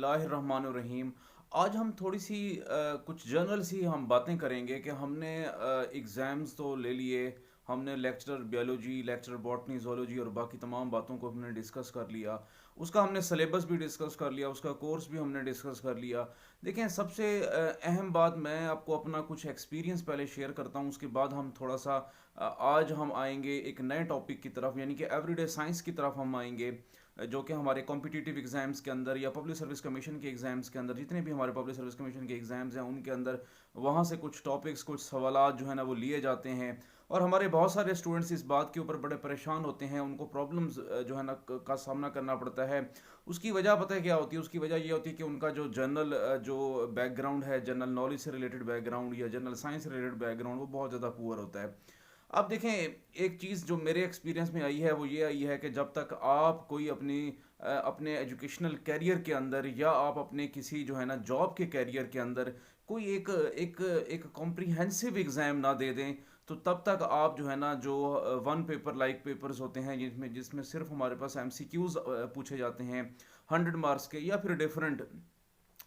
बिस्मिल्लाहिर्रहमानिर्रहीम। आज हम थोड़ी सी कुछ जनरल सी हम बातें करेंगे कि हमने एग्ज़ाम्स तो ले लिए। हमने lecturer biology, lecturer botany, zoology और बाकी तमाम बातों को हमने डिस्कस कर लिया। उसका हमने सिलेबस भी डिस्कस कर लिया, उसका कोर्स भी हमने डिस्कस कर लिया। देखें, सबसे अहम बात, मैं आपको अपना कुछ एक्सपीरियंस पहले शेयर करता हूँ, उसके बाद हम थोड़ा सा आज हम आएंगे एक नए टॉपिक की तरफ, यानी कि एवरीडे साइंस की तरफ हम आएंगे। जो कि हमारे कॉम्पिटिटिव एग्ज़ाम्स के अंदर या पब्लिक सर्विस कमीशन के एग्ज़ाम्स के अंदर, जितने भी हमारे पब्लिक सर्विस कमीशन के एग्ज़ाम्स हैं उनके अंदर वहाँ से कुछ टॉपिक्स, कुछ सवालात जो है ना वो लिए जाते हैं। और हमारे बहुत सारे स्टूडेंट्स इस बात के ऊपर बड़े परेशान होते हैं, उनको प्रॉब्लम्स जो है ना का सामना करना पड़ता है। उसकी वजह पता है क्या होती है? उसकी वजह ये होती है कि उनका जो जनरल जो बैकग्राउंड है, जनरल नॉलेज से रिलेटेड बैकग्राउंड या जनरल साइंस से रिलेटेड बैकग्राउंड, वो बहुत ज़्यादा पुअर होता है। अब देखें, एक चीज़ जो मेरे एक्सपीरियंस में आई है वो ये आई है कि जब तक आप कोई अपने एजुकेशनल कैरियर के अंदर या आप अपने किसी जो है ना जॉब के कैरियर के अंदर कोई एक एक एक कॉम्प्रिहेंसिव एग्ज़ाम ना दे दें, तो तब तक आप जो है ना जो वन पेपर लाइक पेपर्स होते हैं जिसमें जिसमें सिर्फ हमारे पास एमसीक्यूज़ पूछे जाते हैं 100 मार्क्स के, या फिर डिफरेंट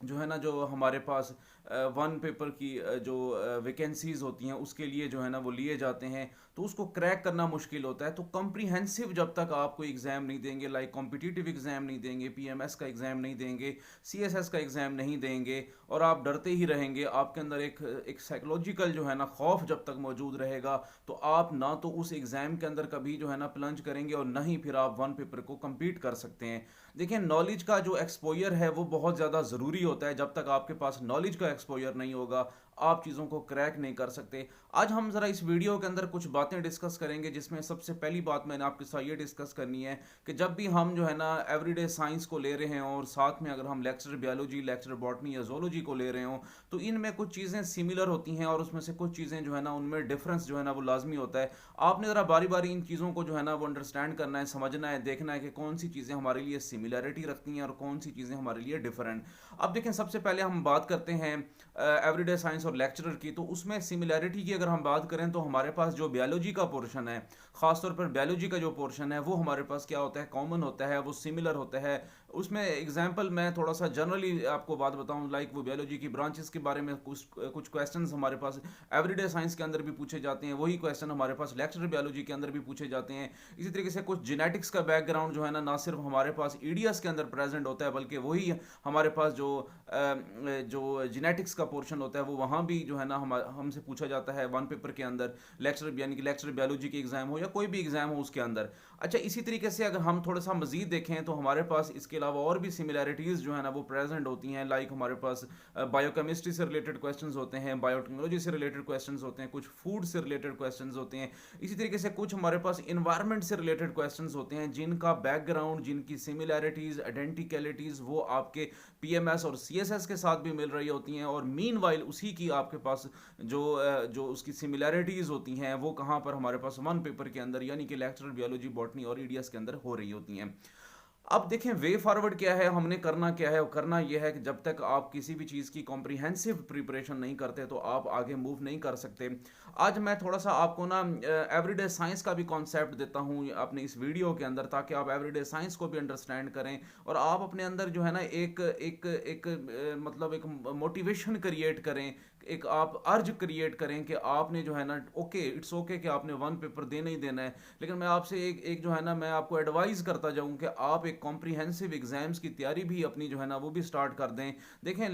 जो है ना जो हमारे पास वन पेपर की जो वैकेंसीज होती हैं उसके लिए जो है ना वो लिए जाते हैं, तो उसको क्रैक करना मुश्किल होता है। तो कॉम्प्रिहेंसिव जब तक आप कोई एग्ज़ाम नहीं देंगे, लाइक कॉम्पिटिटिव एग्ज़ाम नहीं देंगे, पीएमएस का एग्ज़ाम नहीं देंगे, सीएसएस का एग्ज़ाम नहीं देंगे, और आप डरते ही रहेंगे, आपके अंदर एक साइकोलॉजिकल जो है ना खौफ जब तक मौजूद रहेगा, तो आप ना तो उस एग्ज़ाम के अंदर कभी जो है ना प्लंज करेंगे और ना ही फिर आप वन पेपर को कंप्लीट कर सकते हैं। देखिए, नॉलेज का जो एक्सपोजर है वो बहुत ज़्यादा ज़रूरी होता है। जब तक आपके पास नॉलेज का एक्सपोजर नहीं होगा, आप चीज़ों को क्रैक नहीं कर सकते। आज हम ज़रा इस वीडियो के अंदर कुछ बातें डिस्कस करेंगे, जिसमें सबसे पहली बात मैंने आपके साथ ये डिस्कस करनी है कि जब भी हम जो है ना एवरीडे साइंस को ले रहे हैं और साथ में अगर हम लेक्चर बायोलॉजी, लेक्चर बॉटनी या जोलॉजी को ले रहे हो, तो इनमें कुछ चीज़ें सिमिलर होती हैं और उसमें से कुछ चीज़ें जो है ना उनमें डिफरेंस जो है ना वो लाजमी होता है। आपने ज़रा बारी बारी इन चीज़ों को जो है ना वो अंडरस्टैंड करना है, समझना है, देखना है कि कौन सी चीज़ें हमारे लिए सिमिलरिटी रखती हैं और कौन सी चीज़ें हमारे लिए डिफरेंट। अब देखें, सबसे पहले हम बात करते हैं एवरीडे साइंस और लेक्चरर की। तो उसमें सिमिलैरिटी की अगर हम बात करें तो हमारे पास जो बायोलॉजी का पोर्शन है, खासतौर पर बायोलॉजी का जो पोर्शन है, वो हमारे पास क्या होता है, कॉमन होता है, वो सिमिलर होता है। उसमें एग्जांपल मैं थोड़ा सा जनरली आपको बात बताऊं, लाइक वो बायोलॉजी की ब्रांचेस के बारे में कुछ कुछ क्वेश्चंस हमारे पास एवरीडे साइंस के अंदर भी पूछे जाते हैं, वही क्वेश्चन हमारे पास लेक्चरर बायोलॉजी के अंदर भी पूछे जाते हैं। इसी तरीके से कुछ जेनेटिक्स का बैकग्राउंड जो है ना सिर्फ हमारे पास ईडीएस के अंदर प्रेजेंट होता है, बल्कि वही हमारे पास जो जेनेटिक्स का पोर्शन होता है वो वहाँ भी जो है ना हमसे पूछा जाता है वन पेपर के अंदर, लेक्चर यानी कि लेक्चर बायोलॉजी के एग्जाम हो या कोई भी एग्जाम हो उसके अंदर। अच्छा, इसी तरीके से अगर हम थोड़ा सा मजीद देखें तो हमारे पास इसके अलावा और भी सिमिलैरिटीज़ जो है ना वो प्रेजेंट होती हैं। लाइक हमारे पास बायोकेमिस्ट्री से रिलेटेड क्वेश्चंस होते हैं, बायोटेक्नोलॉजी से रिलेटेड क्वेश्चंस होते हैं, कुछ फूड से रिलेटेड क्वेश्चंस होते हैं। इसी तरीके से कुछ हमारे पास इन्वायरमेंट से रिलेटेड क्वेश्चंस होते हैं, जिनका बैकग्राउंड, जिनकी सिमिलैरिटीज़, आइडेंटिकलिटीज़ वो आपके पीएमएस और सीएसएस के साथ भी मिल रही होती हैं। और मीनवाइल उसी की आपके पास जो उसकी सिमिलैरिटीज़ होती हैं वो कहाँ पर हमारे पास वन पेपर के अंदर, यानी कि लेक्चरल बायोलॉजी, बॉटनी और ईडीएस के अंदर हो रही होती हैं। अब देखें, वे फॉरवर्ड क्या है, हमने करना क्या है। करना यह है कि जब तक आप किसी भी चीज़ की कॉम्प्रिहेंसिव प्रिपरेशन नहीं करते तो आप आगे मूव नहीं कर सकते। आज मैं थोड़ा सा आपको ना एवरीडे साइंस का भी कॉन्सेप्ट देता हूँ अपने इस वीडियो के अंदर, ताकि आप एवरीडे साइंस को भी अंडरस्टैंड करें और आप अपने अंदर जो है ना एक एक एक मतलब एक मोटिवेशन क्रिएट करें, एक आप अर्ज क्रिएट करें कि आपने जो है ना ओके, इट्स ओके कि आपने वन पेपर देना ही देना है। लेकिन मैं आपसे एक जो है ना मैं आपको एडवाइस करता जाऊं कि आप एक कॉम्प्रिहेंसिव एग्जाम्स की तैयारी भी अपनी जो है ना वो भी स्टार्ट कर दें। देखें,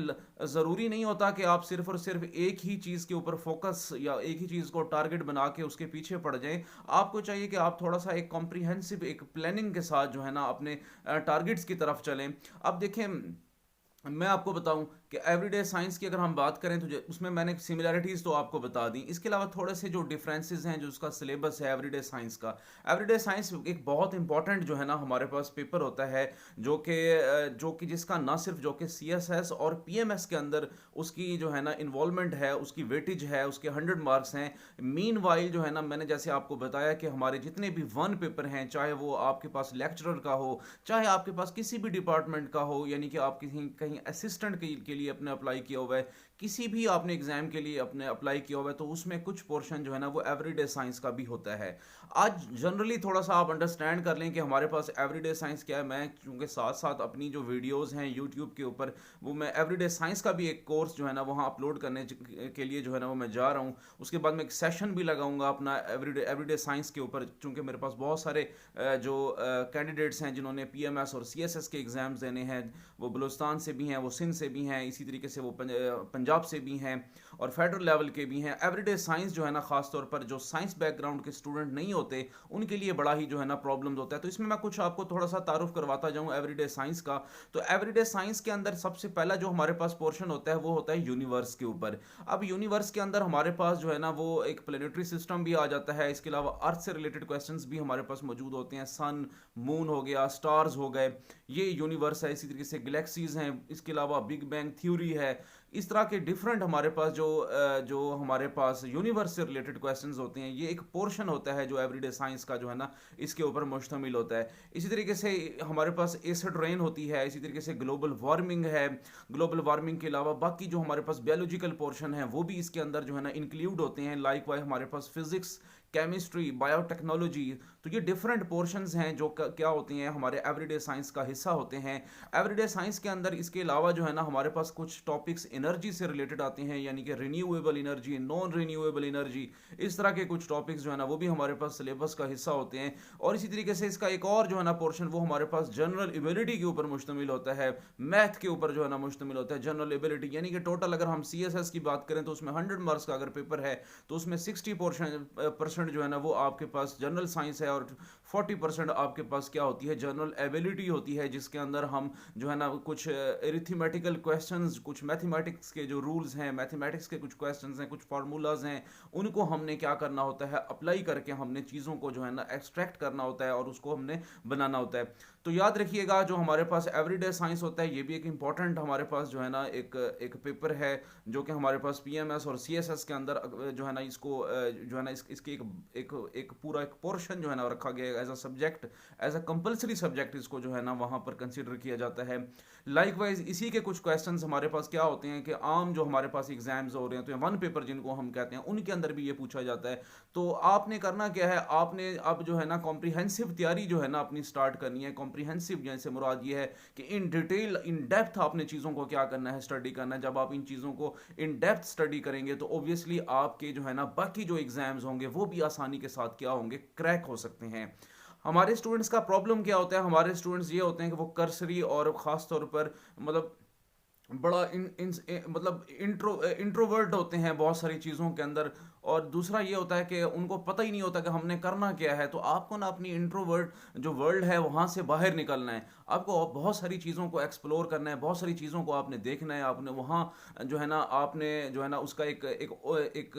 ज़रूरी नहीं होता कि आप सिर्फ और सिर्फ एक ही चीज़ के ऊपर फोकस या एक ही चीज़ को टारगेट बना के उसके पीछे पड़ जाएं। आपको चाहिए कि आप थोड़ा सा एक कॉम्प्रिहेंसिव एक प्लानिंग के साथ जो है ना अपने टारगेट्स की तरफ चलें। अब देखें, मैं आपको बताऊं कि एवरीडे साइंस की अगर हम बात करें तो उसमें मैंने सिमिलैरिटीज़ तो आपको बता दी, इसके अलावा थोड़े से जो डिफरेंसेस हैं जो उसका सिलेबस है एवरीडे साइंस का। एवरीडे साइंस एक बहुत इंपॉर्टेंट जो है ना हमारे पास पेपर होता है, जो कि जिसका ना सिर्फ जो कि सीएसएस और पीएमएस के अंदर उसकी जो है ना इन्वॉल्वमेंट है, उसकी वेटेज है, उसके 100 मार्क्स हैं। मीन वाइल जो है ना मैंने जैसे आपको बताया कि हमारे जितने भी वन पेपर हैं, चाहे वो आपके पास लेक्चरर का हो, चाहे आपके पास किसी भी डिपार्टमेंट का हो, यानी कि आप किसी कहीं असिस्टेंट के लिए अपने अप्लाई किया हुआ है, किसी भी आपने एग्जाम के लिए अपने अप्लाई किया हुआ है तो उसमें कुछ पोर्शन जो है ना वो एवरीडे साइंस का भी होता है। आज जनरली थोड़ा सा आप अंडरस्टैंड कर लें कि हमारे पास एवरीडे साइंस क्या है। मैं चूंकि साथ साथ अपनी जो वीडियोस हैं यूट्यूब के ऊपर, वो मैं एवरीडे साइंस का भी एक कोर्स जो है ना वहाँ अपलोड करने के लिए जो है ना वो मैं जा रहा हूँ। उसके बाद मैं एक सेशन भी लगाऊंगा अपना एवरीडे साइंस के ऊपर, चूंकि मेरे पास बहुत सारे जो कैंडिडेट्स हैं जिन्होंने पीएमएस और सीएसएस के एग्ज़ाम्स देने हैं, वो बलूचिस्तान से भी हैं, वो सिंध से भी हैं, इसी तरीके से वो पंजाब से भी हैं और फेडरल लेवल के भी हैं। एवरीडे साइंस जो है ना ख़ास तौर पर जो साइंस बैकग्राउंड के स्टूडेंट नहीं होते उनके लिए बड़ा ही जो है ना प्रॉब्लम्स होता है। तो इसमें मैं कुछ आपको थोड़ा सा तारुफ करवाता जाऊँ एवरीडे साइंस का। तो एवरीडे साइंस के अंदर सबसे पहला जो हमारे पास पोर्शन होता है वो होता है यूनिवर्स के ऊपर। अब यूनिवर्स के अंदर हमारे पास जो है ना वो एक प्लेनेटरी सिस्टम भी आ जाता है, इसके अलावा अर्थ से रिलेटेड क्वेश्चंस भी हमारे पास मौजूद होते हैं। सन, मून हो गया, स्टार्स हो गए, ये यूनिवर्स है। इसी तरीके से गैलेक्सीज हैं, इसके अलावा बिग बैंग थ्योरी है। इस तरह के डिफरेंट हमारे पास जो हमारे पास यूनिवर्स से रिलेटेड क्वेश्चंस होते हैं, ये एक पोर्शन होता है जो एवरीडे साइंस का जो है ना इसके ऊपर मुश्तमिल होता है। इसी तरीके से हमारे पास एसिड रेन होती है, इसी तरीके से ग्लोबल वार्मिंग है। ग्लोबल वार्मिंग के अलावा बाकी जो हमारे पास बायोलॉजिकल पोर्शन है वो भी इसके अंदर जो है ना इंक्लूड होते हैं। लाइक वाइज हमारे पास फिजिक्स, केमिस्ट्री, बायोटेक्नोलॉजी, तो ये डिफरेंट पोर्शंस हैं जो क्या होती हैं हमारे एवरीडे साइंस का हिस्सा होते हैं। एवरीडे साइंस के अंदर इसके अलावा जो है ना हमारे पास कुछ टॉपिक्स एनर्जी से रिलेटेड आते हैं, यानी कि renewable energy, non renewable energy, इस तरह के कुछ टॉपिक्स जो है ना वो भी हमारे पास सिलेबस का हिस्सा होते हैं। और इसी तरीके से इसका एक और जो है ना पोर्शन वो हमारे पास जनरल एबिलिटी के ऊपर मुश्तमिल होता है, मैथ के ऊपर जो है ना मुश्तमिल होता है। जनरल एबिलिटी यानी कि टोटल अगर हम CSS की बात करें तो उसमें 100 मार्क्स का अगर पेपर है तो उसमें 60% जो है ना वो आपके पास जनरल साइंस है और 40% आपके पास क्या होती है, जनरल एबिलिटी होती है, जिसके अंदर हम जो है ना कुछ एरिथमेटिकल क्वेश्चंस, कुछ मैथमेटिक्स के जो रूल्स हैं, मैथमेटिक्स के कुछ क्वेश्चंस हैं, कुछ फार्मूलाज हैं, उनको हमने क्या करना होता है, अप्लाई करके हमने चीज़ों को जो है ना एक्सट्रैक्ट करना होता है और उसको हमने बनाना होता है। तो याद रखिएगा जो हमारे पास एवरीडे साइंस होता है ये भी एक इंपॉर्टेंट हमारे पास जो है ना एक पेपर है जो कि हमारे पास PMS और CSS के अंदर जो है ना इसको जो है ना इसके एक पूरा एक पोर्शन जो है ना रखा गया as a subject, as a compulsory subject इसको जो है ना वहाँ पर कंसिडर किया जाता है। लाइकवाइज इसी के कुछ क्वेश्चंस हमारे पास क्या होते हैं कि आम जो हमारे पास एग्जाम्स हो रहे हैं तो वन पेपर जिनको हम कहते हैं उनके अंदर भी ये पूछा जाता है। तो आपने करना क्या है, आपने अब जो है ना कॉम्प्रिहेंसिव तैयारी जो है ना अपनी स्टार्ट करनी है। कॉम्प्रिहेंसिव जैसे मुराद ये है कि इन डिटेल, इन डेप्थ आपने चीज़ों को क्या करना है, स्टडी करना है। जब आप इन चीज़ों को इन डेप्थ स्टडी करेंगे तो ऑब्वियसली आपके जो है ना बाकी जो एग्जाम्स होंगे वो भी आसानी के साथ क्या होंगे, क्रैक हो सकते हैं। हमारे स्टूडेंट्स का प्रॉब्लम क्या होता है, हमारे स्टूडेंट्स ये होते हैं कि वो कर्सरी और ख़ास तौर पर मतलब बड़ा मतलब इंट्रोवर्ट होते हैं बहुत सारी चीज़ों के अंदर। और दूसरा ये होता है कि उनको पता ही नहीं होता कि हमने करना क्या है। तो आपको ना अपनी इंट्रोवर्ट जो वर्ल्ड है वहाँ से बाहर निकलना है, आपको बहुत सारी चीज़ों को एक्सप्लोर करना है, बहुत सारी चीज़ों को आपने देखना है। आपने वहाँ जो है ना आपने जो है ना उसका एक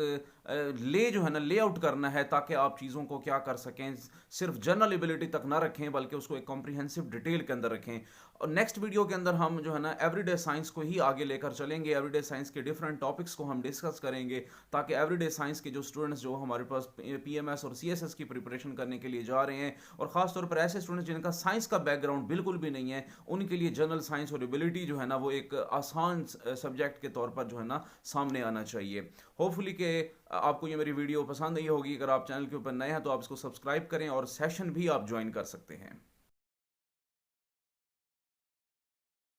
ले जो है ना लेआउट करना है ताकि आप चीज़ों को क्या कर सकें, सिर्फ जनरल एबिलिटी तक ना रखें बल्कि उसको एक कॉम्प्रिहेंसिव डिटेल के अंदर रखें। और नेक्स्ट वीडियो के अंदर हम जो है ना एवरीडे साइंस को ही आगे लेकर चलेंगे। एवरीडे साइंस के डिफरेंट टॉपिक्स को हम डिस्कस करेंगे ताकि एवरीडे साइंस के जो स्टूडेंट्स जो हमारे पास PMS और CSS की प्रिपरेशन करने के लिए जा रहे हैं और ख़ास तौर पर ऐसे स्टूडेंट्स जिनका साइंस का बैकग्राउंड बिल्कुल भी नहीं है, उनके लिए जनरल साइंस और एबिलिटी जो है ना वो एक आसान सब्जेक्ट के तौर पर जो है ना सामने आना चाहिए। होपफुली कि आपको ये मेरी वीडियो पसंद आई होगी। अगर आप चैनल के ऊपर नए हैं तो आप इसको सब्सक्राइब करें और सेशन भी आप ज्वाइन कर सकते हैं।